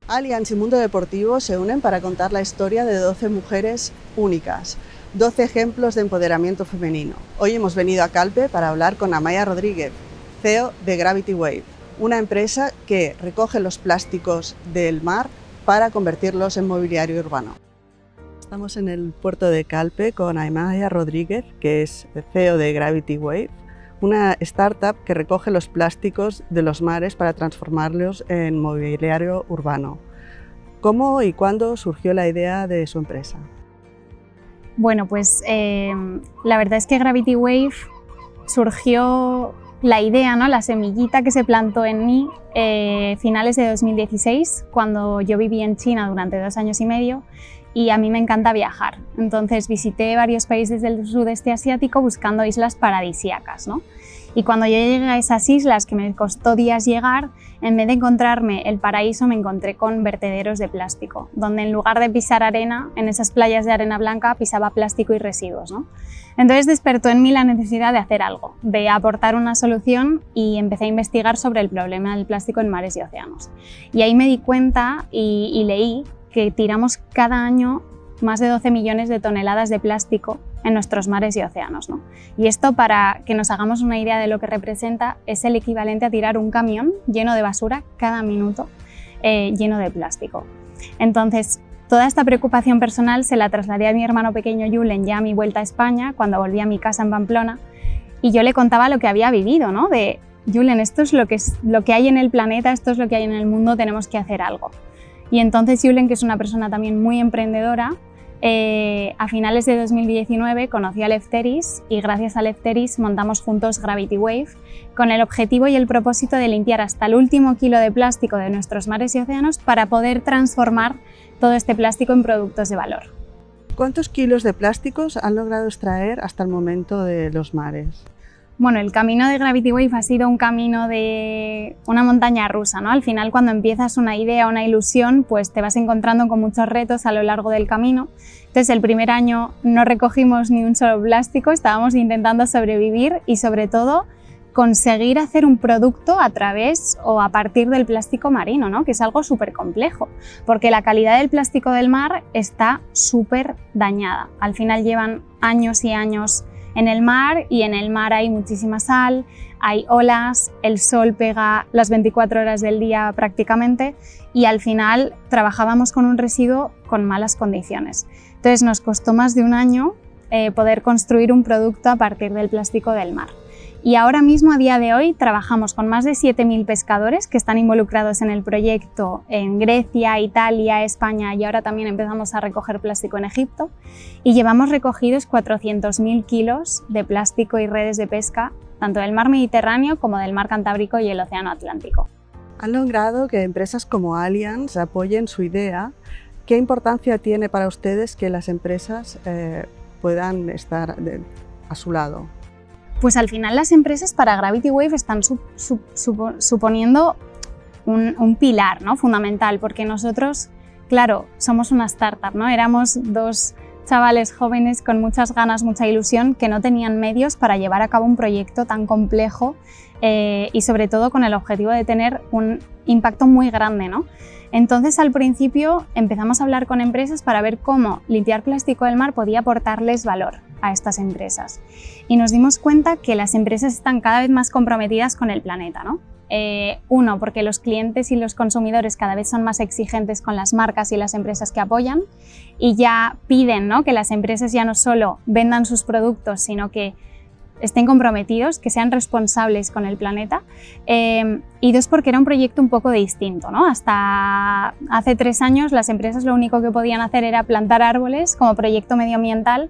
Allianz y Mundo Deportivo se unen para contar la historia de 12 mujeres únicas, 12 ejemplos de empoderamiento femenino. Hoy hemos venido a Calpe para hablar con Amaia Rodríguez, CEO de Gravity Wave, una empresa que recoge los plásticos del mar para convertirlos en mobiliario urbano. Estamos en el puerto de Calpe con Amaia Rodríguez, que es CEO de Gravity Wave, una startup que recoge los plásticos de los mares para transformarlos en mobiliario urbano. ¿Cómo y cuándo surgió la idea de su empresa? Bueno, pues la verdad es que Gravity Wave surgió la idea, ¿no? La semillita que se plantó en mí finales de 2016, cuando yo viví en China durante 2 años y medio y a mí me encanta viajar. Entonces visité varios países del sudeste asiático buscando islas paradisíacas, ¿no? Y cuando yo llegué a esas islas, que me costó días llegar, en vez de encontrarme el paraíso, me encontré con vertederos de plástico, donde en lugar de pisar arena, en esas playas de arena blanca, pisaba plástico y residuos, ¿no? Entonces despertó en mí la necesidad de hacer algo, de aportar una solución, y empecé a investigar sobre el problema del plástico en mares y océanos. Y ahí me di cuenta y leí que tiramos cada año más de 12 millones de toneladas de plástico en nuestros mares y océanos, ¿no? Y esto, para que nos hagamos una idea de lo que representa, es el equivalente a tirar un camión lleno de basura cada minuto lleno de plástico. Entonces, toda esta preocupación personal se la trasladé a mi hermano pequeño Julen ya a mi vuelta a España, cuando volví a mi casa en Pamplona, y yo le contaba lo que había vivido, ¿no? De Julen, esto es lo que hay en el planeta, esto es lo que hay en el mundo, tenemos que hacer algo. Y entonces Julen, que es una persona también muy emprendedora, a finales de 2019 conocí a Lefteris y gracias a Lefteris montamos juntos Gravity Wave con el objetivo y el propósito de limpiar hasta el último kilo de plástico de nuestros mares y océanos para poder transformar todo este plástico en productos de valor. ¿Cuántos kilos de plásticos han logrado extraer hasta el momento de los mares? Bueno, el camino de Gravity Wave ha sido un camino de una montaña rusa, ¿no? Al final, cuando empiezas una idea, una ilusión, pues te vas encontrando con muchos retos a lo largo del camino. Entonces, el primer año no recogimos ni un solo plástico, estábamos intentando sobrevivir y, sobre todo, conseguir hacer un producto a través o a partir del plástico marino, ¿no? Que es algo súper complejo, porque la calidad del plástico del mar está súper dañada. Al final llevan años y años en el mar, y en el mar hay muchísima sal, hay olas, el sol pega las 24 horas del día prácticamente, y al final trabajábamos con un residuo con malas condiciones. Entonces nos costó más de un año poder construir un producto a partir del plástico del mar. Y ahora mismo, a día de hoy, trabajamos con más de 7.000 pescadores que están involucrados en el proyecto en Grecia, Italia, España, y ahora también empezamos a recoger plástico en Egipto, y llevamos recogidos 400.000 kilos de plástico y redes de pesca, tanto del mar Mediterráneo como del mar Cantábrico y el océano Atlántico. Han logrado que empresas como Allianz apoyen su idea. ¿Qué importancia tiene para ustedes que las empresas puedan estar a su lado? Pues al final las empresas para Gravity Wave están suponiendo un pilar, ¿no? Fundamental, porque nosotros, claro, somos una startup, ¿no? Éramos 2 chavales jóvenes con muchas ganas, mucha ilusión, que no tenían medios para llevar a cabo un proyecto tan complejo y sobre todo con el objetivo de tener un impacto muy grande, ¿no? Entonces, al principio empezamos a hablar con empresas para ver cómo limpiar plástico del mar podía aportarles valor a estas empresas. Y nos dimos cuenta que las empresas están cada vez más comprometidas con el planeta, ¿no? Uno, porque los clientes y los consumidores cada vez son más exigentes con las marcas y las empresas que apoyan, y ya piden, ¿no?, que las empresas ya no solo vendan sus productos, sino que estén comprometidos, que sean responsables con el planeta. Y 2, porque era un proyecto un poco distinto, ¿no? Hasta hace 3 años las empresas lo único que podían hacer era plantar árboles como proyecto medioambiental,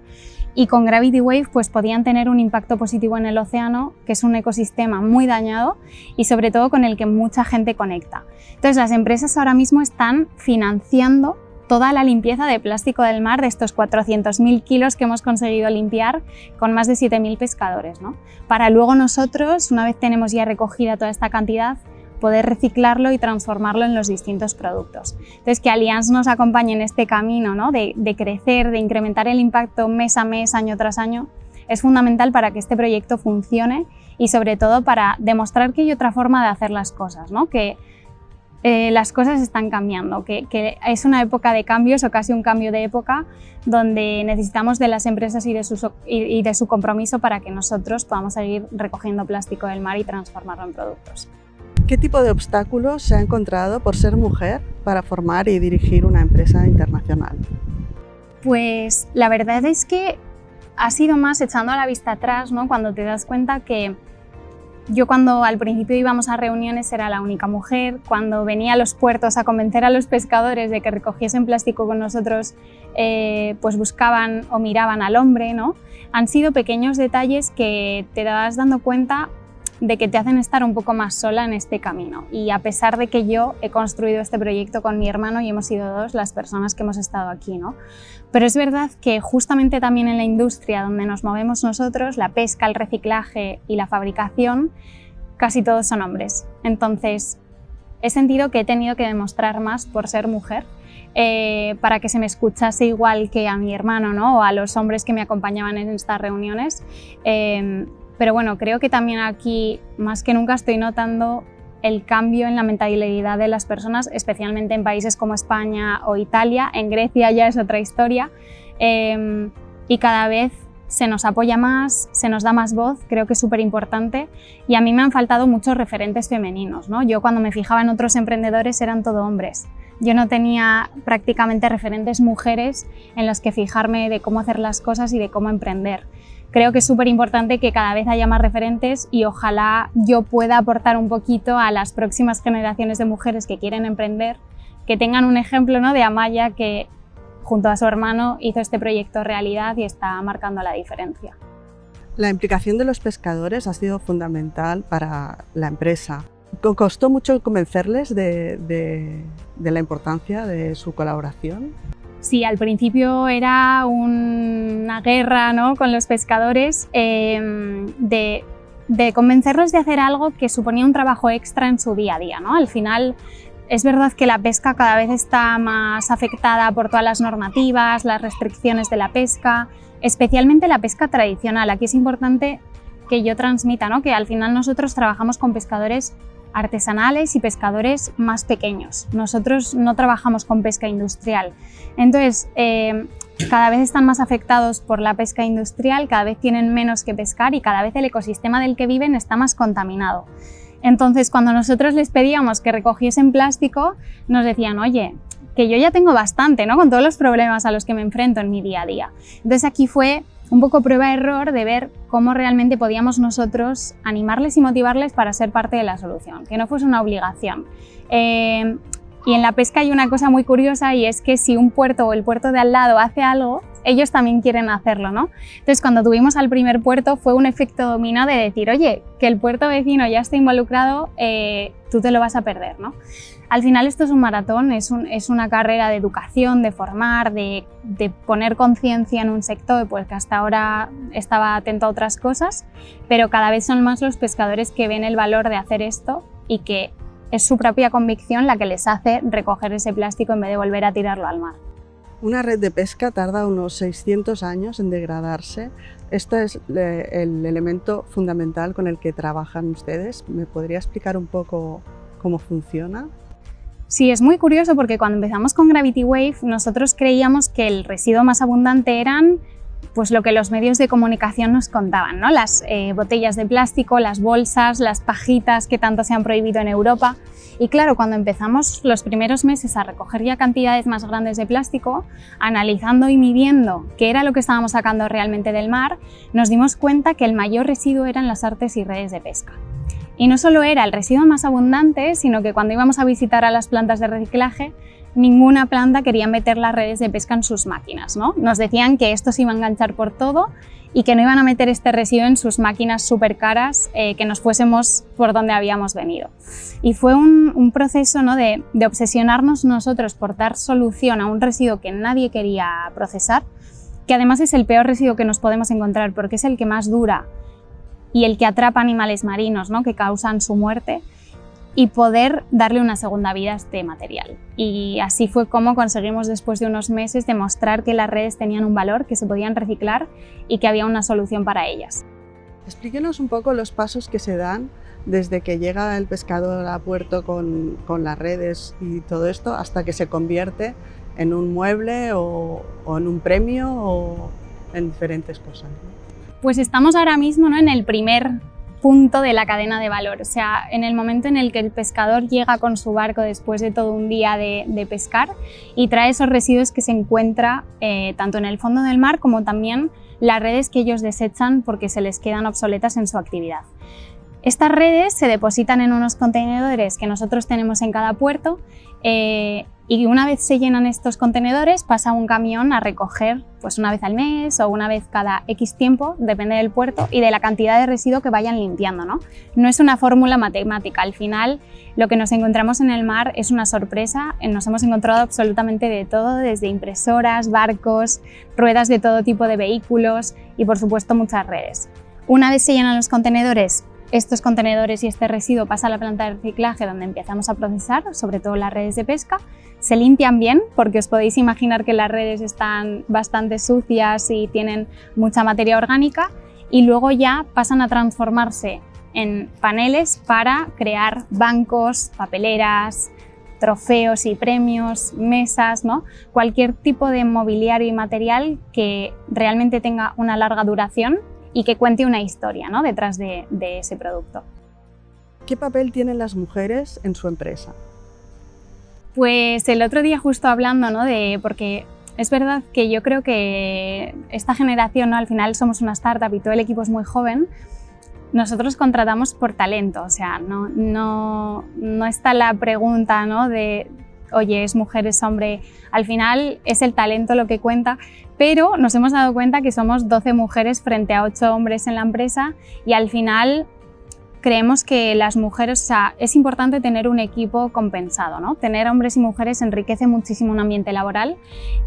y con Gravity Wave pues podían tener un impacto positivo en el océano, que es un ecosistema muy dañado y sobre todo con el que mucha gente conecta. Entonces las empresas ahora mismo están financiando toda la limpieza de plástico del mar, de estos 400.000 kilos que hemos conseguido limpiar con más de 7.000 pescadores, ¿no? Para luego nosotros, una vez tenemos ya recogida toda esta cantidad, poder reciclarlo y transformarlo en los distintos productos. Entonces, que Allianz nos acompañe en este camino, ¿no?, de crecer, de incrementar el impacto mes a mes, año tras año, es fundamental para que este proyecto funcione y sobre todo para demostrar que hay otra forma de hacer las cosas, ¿no? Que las cosas están cambiando, que es una época de cambios o casi un cambio de época donde necesitamos de las empresas y de su compromiso para que nosotros podamos seguir recogiendo plástico del mar y transformarlo en productos. ¿Qué tipo de obstáculos se ha encontrado por ser mujer para formar y dirigir una empresa internacional? Pues la verdad es que ha sido más echando a la vista atrás, ¿no? Cuando te das cuenta que yo cuando al principio íbamos a reuniones era la única mujer, cuando venía a los puertos a convencer a los pescadores de que recogiesen plástico con nosotros, pues buscaban o miraban al hombre, ¿no? Han sido pequeños detalles que te vas dando cuenta de que te hacen estar un poco más sola en este camino. Y a pesar de que yo he construido este proyecto con mi hermano y hemos sido dos las personas que hemos estado aquí, ¿no? Pero es verdad que justamente también en la industria donde nos movemos nosotros, la pesca, el reciclaje y la fabricación, casi todos son hombres. Entonces, he sentido que he tenido que demostrar más por ser mujer, para que se me escuchase igual que a mi hermano, ¿no? O a los hombres que me acompañaban en estas reuniones. Pero bueno, creo que también aquí, más que nunca, estoy notando el cambio en la mentalidad de las personas, especialmente en países como España o Italia. En Grecia ya es otra historia. Y cada vez se nos apoya más, se nos da más voz, creo que es súper importante. Y a mí me han faltado muchos referentes femeninos, ¿no? Yo cuando me fijaba en otros emprendedores eran todo hombres. Yo no tenía prácticamente referentes mujeres en los que fijarme de cómo hacer las cosas y de cómo emprender. Creo que es súper importante que cada vez haya más referentes y ojalá yo pueda aportar un poquito a las próximas generaciones de mujeres que quieren emprender, que tengan un ejemplo, ¿no? De Amaya, que junto a su hermano hizo este proyecto realidad y está marcando la diferencia. La implicación de los pescadores ha sido fundamental para la empresa. ¿Costó mucho convencerles de la importancia de su colaboración? Sí, al principio era una guerra, ¿no? Con los pescadores, de convencerlos de hacer algo que suponía un trabajo extra en su día a día, ¿no? Al final es verdad que la pesca cada vez está más afectada por todas las normativas, las restricciones de la pesca, especialmente la pesca tradicional. Aquí es importante que yo transmita, ¿no? Que al final nosotros trabajamos con pescadores artesanales y pescadores más pequeños. Nosotros no trabajamos con pesca industrial. Entonces, cada vez están más afectados por la pesca industrial, cada vez tienen menos que pescar y cada vez el ecosistema del que viven está más contaminado. Entonces, cuando nosotros les pedíamos que recogiesen plástico, nos decían, oye, que yo ya tengo bastante, ¿no? Con todos los problemas a los que me enfrento en mi día a día. Entonces, aquí fue un poco prueba-error de ver cómo realmente podíamos nosotros animarles y motivarles para ser parte de la solución, que no fuese una obligación. Y en la pesca hay una cosa muy curiosa y es que si un puerto o el puerto de al lado hace algo, ellos también quieren hacerlo, ¿no? Entonces, cuando tuvimos al primer puerto fue un efecto dominó de decir, oye, que el puerto vecino ya está involucrado, tú te lo vas a perder, ¿no? Al final esto es un maratón, es una carrera de educación, de formar, de poner conciencia en un sector pues, que hasta ahora estaba atento a otras cosas, pero cada vez son más los pescadores que ven el valor de hacer esto y que es su propia convicción la que les hace recoger ese plástico en vez de volver a tirarlo al mar. Una red de pesca tarda unos 600 años en degradarse. Esto es el elemento fundamental con el que trabajan ustedes. ¿Me podría explicar un poco cómo funciona? Sí, es muy curioso porque cuando empezamos con Gravity Wave nosotros creíamos que el residuo más abundante eran pues, lo que los medios de comunicación nos contaban, ¿no? Las botellas de plástico, las bolsas, las pajitas que tanto se han prohibido en Europa. Y claro, cuando empezamos los primeros meses a recoger ya cantidades más grandes de plástico, analizando y midiendo qué era lo que estábamos sacando realmente del mar, nos dimos cuenta que el mayor residuo eran las artes y redes de pesca. Y no solo era el residuo más abundante, sino que cuando íbamos a visitar a las plantas de reciclaje, ninguna planta quería meter las redes de pesca en sus máquinas, ¿no? Nos decían que esto se iba a enganchar por todo y que no iban a meter este residuo en sus máquinas súper caras, que nos fuésemos por donde habíamos venido. Y fue un proceso, ¿no? de obsesionarnos nosotros por dar solución a un residuo que nadie quería procesar, que además es el peor residuo que nos podemos encontrar porque es el que más dura y el que atrapa animales marinos, ¿no? Que causan su muerte, y poder darle una segunda vida a este material. Y así fue como conseguimos después de unos meses demostrar que las redes tenían un valor, que se podían reciclar y que había una solución para ellas. Explíquenos un poco los pasos que se dan desde que llega el pescador a puerto con las redes y todo esto hasta que se convierte en un mueble o en un premio o en diferentes cosas. Pues estamos ahora mismo, ¿no?, en el primer punto de la cadena de valor, o sea, en el momento en el que el pescador llega con su barco después de todo un día de pescar y trae esos residuos que se encuentra tanto en el fondo del mar como también las redes que ellos desechan porque se les quedan obsoletas en su actividad. Estas redes se depositan en unos contenedores que nosotros tenemos en cada puerto y una vez se llenan estos contenedores pasa un camión a recoger pues una vez al mes o una vez cada X tiempo, depende del puerto y de la cantidad de residuo que vayan limpiando, ¿no? No es una fórmula matemática, al final lo que nos encontramos en el mar es una sorpresa, nos hemos encontrado absolutamente de todo, desde impresoras, barcos, ruedas de todo tipo de vehículos y por supuesto muchas redes. Una vez se llenan los contenedores, estos contenedores y este residuo pasa a la planta de reciclaje donde empezamos a procesar, sobre todo las redes de pesca. Se limpian bien porque os podéis imaginar que las redes están bastante sucias y tienen mucha materia orgánica y luego ya pasan a transformarse en paneles para crear bancos, papeleras, trofeos y premios, mesas, ¿no? Cualquier tipo de mobiliario y material que realmente tenga una larga duración y que cuente una historia, ¿no?, detrás de ese producto. ¿Qué papel tienen las mujeres en su empresa? Pues el otro día justo hablando, ¿no?, porque es verdad que yo creo que esta generación, ¿no?, al final somos una startup y todo el equipo es muy joven, nosotros contratamos por talento, o sea, no está la pregunta, ¿no?, de oye, es mujer, es hombre, al final es el talento lo que cuenta, pero nos hemos dado cuenta que somos 12 mujeres frente a 8 hombres en la empresa y al final creemos que las mujeres, o sea, es importante tener un equipo compensado, ¿no? Tener hombres y mujeres enriquece muchísimo un ambiente laboral,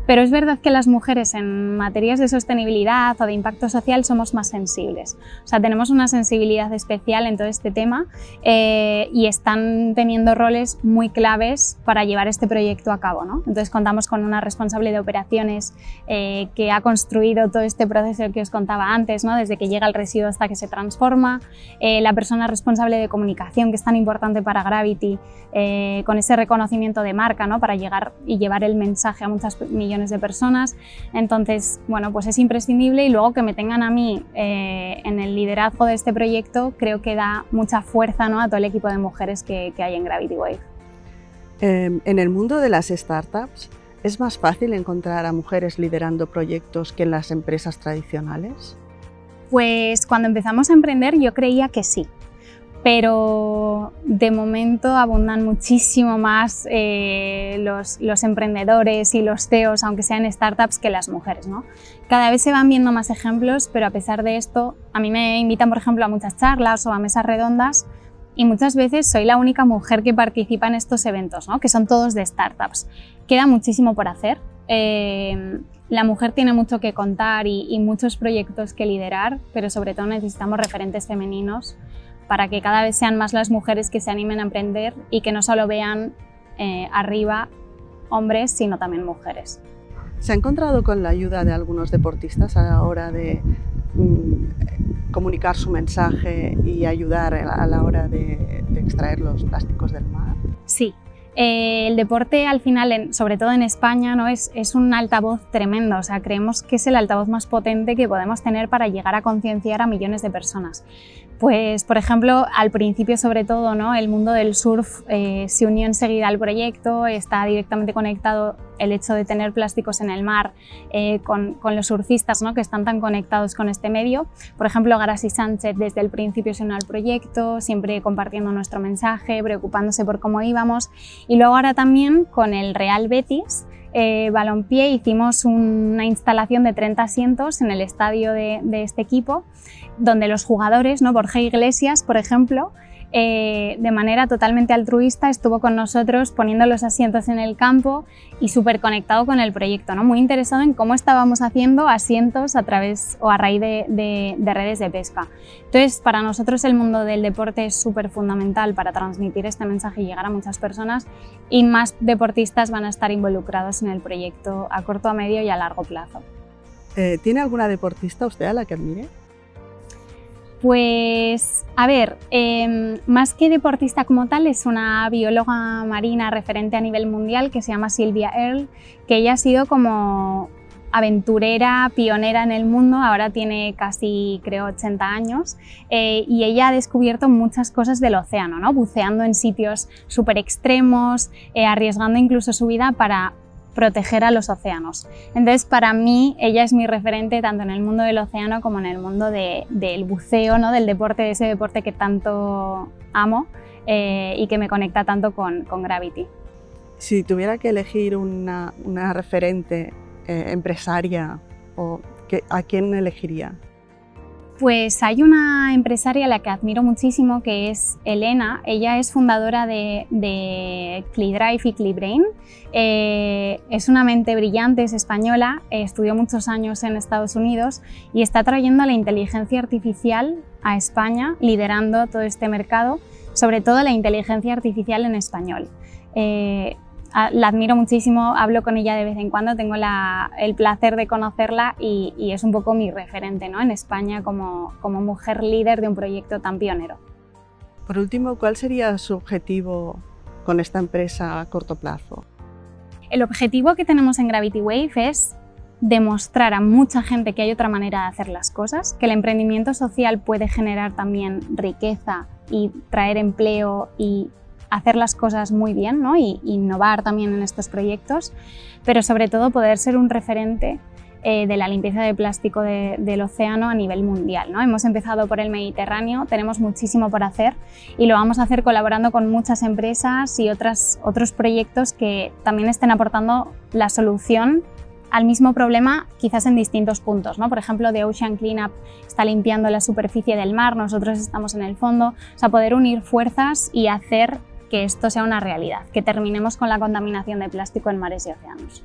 pero es verdad que las mujeres en materias de sostenibilidad o de impacto social somos más sensibles. O sea, tenemos una sensibilidad especial en todo este tema y están teniendo roles muy claves para llevar este proyecto a cabo, ¿no? Entonces contamos con una responsable de operaciones que ha construido todo este proceso que os contaba antes, ¿no?, desde que llega el residuo hasta que se transforma, la persona responsable de comunicación, que es tan importante para Gravity, con ese reconocimiento de marca, ¿no?, para llegar y llevar el mensaje a muchas millones de personas. Entonces, bueno, pues es imprescindible y luego que me tengan a mí en el liderazgo de este proyecto creo que da mucha fuerza, ¿no?, a todo el equipo de mujeres que hay en Gravity Wave. En el mundo de las startups, ¿es más fácil encontrar a mujeres liderando proyectos que en las empresas tradicionales? Pues cuando empezamos a emprender yo creía que sí. Pero de momento abundan muchísimo más los emprendedores y los CEOs, aunque sean startups, que las mujeres, ¿no? Cada vez se van viendo más ejemplos, pero a pesar de esto, a mí me invitan, por ejemplo, a muchas charlas o a mesas redondas y muchas veces soy la única mujer que participa en estos eventos, ¿no?, que son todos de startups. Queda muchísimo por hacer. La mujer tiene mucho que contar y muchos proyectos que liderar, pero sobre todo necesitamos referentes femeninos para que cada vez sean más las mujeres que se animen a emprender y que no solo vean arriba hombres, sino también mujeres. ¿Se ha encontrado con la ayuda de algunos deportistas a la hora de comunicar su mensaje y ayudar a la hora de extraer los plásticos del mar? Sí. El deporte al final, sobre todo en España, ¿no?, es un altavoz tremendo, o sea, creemos que es el altavoz más potente que podemos tener para llegar a concienciar a millones de personas. Pues, por ejemplo, al principio sobre todo, ¿no?, el mundo del surf se unió enseguida al proyecto, está directamente conectado el hecho de tener plásticos en el mar con los surfistas, ¿no?, que están tan conectados con este medio. Por ejemplo, Garasi Sánchez desde el principio se unió al proyecto, siempre compartiendo nuestro mensaje, preocupándose por cómo íbamos. Y luego ahora también con el Real Betis Balompié hicimos una instalación de 30 asientos en el estadio de este equipo, donde los jugadores, ¿no?, Borja Iglesias, por ejemplo, de manera totalmente altruista estuvo con nosotros poniendo los asientos en el campo y súper conectado con el proyecto, ¿no?, muy interesado en cómo estábamos haciendo asientos a través o a raíz de redes de pesca. Entonces, para nosotros el mundo del deporte es súper fundamental para transmitir este mensaje y llegar a muchas personas, y más deportistas van a estar involucrados en el proyecto a corto, a medio y a largo plazo. ¿Tiene alguna deportista usted a la que admire? Pues, a ver, más que deportista como tal, es una bióloga marina referente a nivel mundial que se llama Sylvia Earle, que ella ha sido como aventurera, pionera en el mundo, ahora tiene casi, creo, 80 años, y ella ha descubierto muchas cosas del océano, ¿no? Buceando en sitios súper extremos, arriesgando incluso su vida para proteger a los océanos. Entonces, para mí, ella es mi referente tanto en el mundo del océano como en el mundo del buceo, ¿no? Del deporte, de ese deporte que tanto amo y que me conecta tanto con Gravity. Si tuviera que elegir una referente empresaria, ¿a quién elegiría? Pues hay una empresaria a la que admiro muchísimo, que es Elena. Ella es fundadora de CliDrive y CliBrain. Es una mente brillante, es española, estudió muchos años en Estados Unidos y está trayendo la inteligencia artificial a España, liderando todo este mercado, sobre todo la inteligencia artificial en español. La admiro muchísimo, hablo con ella de vez en cuando, tengo el placer de conocerla y es un poco mi referente, ¿no? En España como mujer líder de un proyecto tan pionero. Por último, ¿cuál sería su objetivo con esta empresa a corto plazo? El objetivo que tenemos en Gravity Wave es demostrar a mucha gente que hay otra manera de hacer las cosas, que el emprendimiento social puede generar también riqueza y traer empleo y hacer las cosas muy bien, ¿no? Y innovar también en estos proyectos, pero sobre todo poder ser un referente de la limpieza de plástico del océano a nivel mundial, ¿no? Hemos empezado por el Mediterráneo, tenemos muchísimo por hacer y lo vamos a hacer colaborando con muchas empresas y otros proyectos que también estén aportando la solución al mismo problema, quizás en distintos puntos, ¿no? Por ejemplo, The Ocean Cleanup está limpiando la superficie del mar, nosotros estamos en el fondo, o sea, poder unir fuerzas y hacer que esto sea una realidad, que terminemos con la contaminación de plástico en mares y océanos.